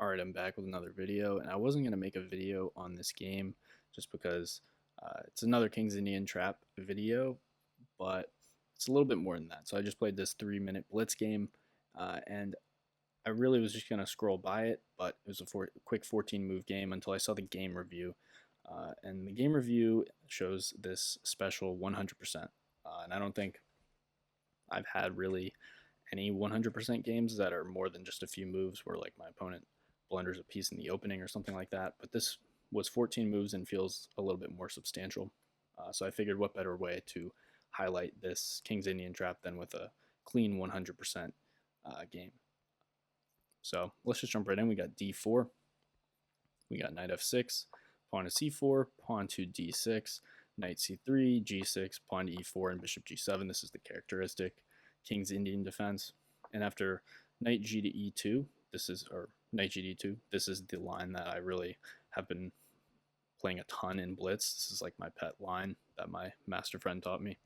Alright, I'm back with another video, and I wasn't going to make a video on this game just because it's another King's Indian Trap video, but it's a little bit more than that. So I just played this 3-minute blitz game, and I really was just going to scroll by it, but it was a quick 14-move game until I saw the game review. And the game review shows this special 100%, and I don't think I've had really any 100% games that are more than just a few moves where like my opponent blunders a piece in the opening or something like that. But this was 14 moves and feels a little bit more substantial. So I figured what better way to highlight this King's Indian Trap than with a clean 100% game. So let's just jump right in. We got d4. We got knight f6, pawn to c4, pawn to d6, knight c3, g6, pawn to e4, and bishop g7. This is the characteristic King's Indian defense. And after knight g to e2, knight g to d2, this is the line that I really have been playing a ton in blitz. This is like my pet line that my master friend taught me.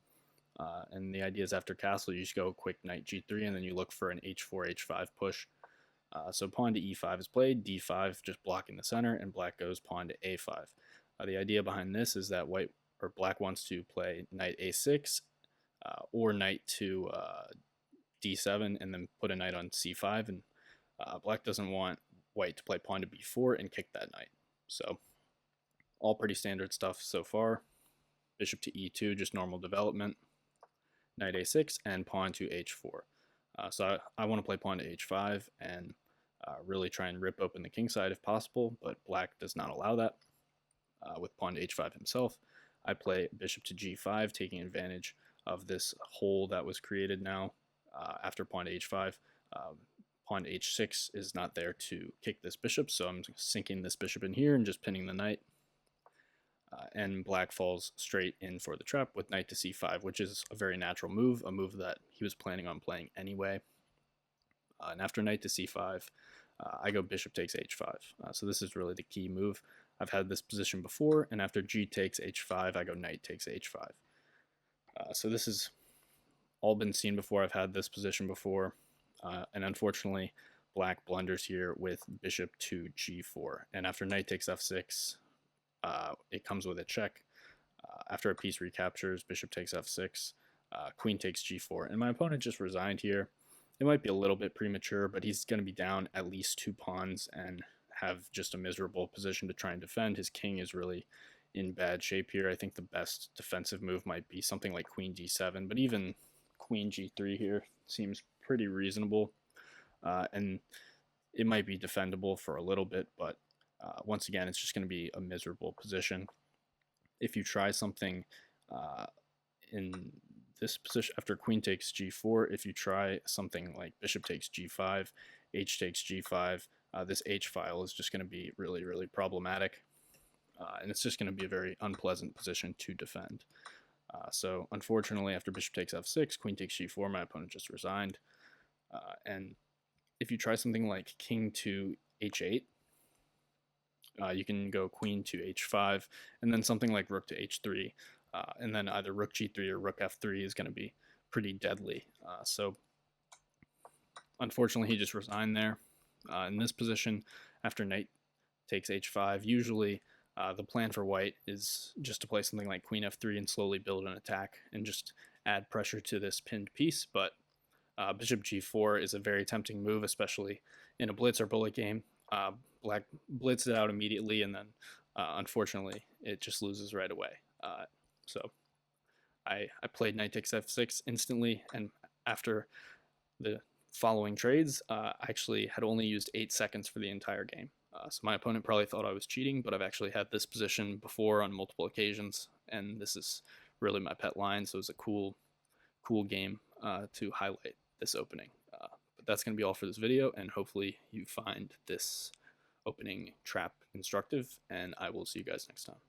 And the idea is after castle, you just go quick knight g3, and then you look for an h4, h5 push. So pawn to e5 is played, d5 just blocking the center, and black goes pawn to a5. The idea behind this is that black wants to play knight a6 or knight to d7 and then put a knight on c5, and black doesn't want white to play pawn to b4 and kick that knight. So all pretty standard stuff so far. Bishop to e2, just normal development. Knight a6 and pawn to h4. So I want to play pawn to h5 and really try and rip open the king side if possible, but black does not allow that. With pawn to h5 himself, I play bishop to g5, taking advantage of this hole that was created now after pawn to h5. Pawn to h6 is not there to kick this bishop, so I'm sinking this bishop in here and just pinning the knight. And black falls straight in for the trap with knight to c5, which is a very natural move, a move that he was planning on playing anyway. And after knight to c5, I go bishop takes h5. So this is really the key move. I've had this position before, and after g takes h5, I go knight takes h5. So this has all been seen before. I've had this position before, and unfortunately, black blunders here with bishop to g4. And after knight takes f6, it comes with a check. After a piece recaptures, bishop takes f6, queen takes g4. And my opponent just resigned here. It might be a little bit premature, but he's going to be down at least 2 pawns and have just a miserable position to try and defend. His king is really in bad shape here. I think the best defensive move might be something like queen d7, but even queen g3 here seems pretty reasonable. And it might be defendable for a little bit, but once again, it's just going to be a miserable position. If you try something in this position after queen takes g4, if you try something like bishop takes g5, h takes g5, this h file is just going to be really, really problematic. And it's just going to be a very unpleasant position to defend. So unfortunately, after bishop takes f6, queen takes g4, my opponent just resigned. And if you try something like king to h8, you can go queen to h5, and then something like rook to h3, and then either rook g3 or rook f3 is going to be pretty deadly. So unfortunately, he just resigned there. In this position, after knight takes h5, usually the plan for white is just to play something like queen f3 and slowly build an attack and just add pressure to this pinned piece, but bishop g4 is a very tempting move, especially in a blitz or bullet game. Black blitzed it out immediately, and then unfortunately it just loses right away. So I played knight takes f6 instantly, and after the following trades, I actually had only used 8 seconds for the entire game. So my opponent probably thought I was cheating, but I've actually had this position before on multiple occasions, and this is really my pet line, so it was a cool game to highlight this opening. But that's going to be all for this video, and hopefully you find this opening trap instructive, and I will see you guys next time.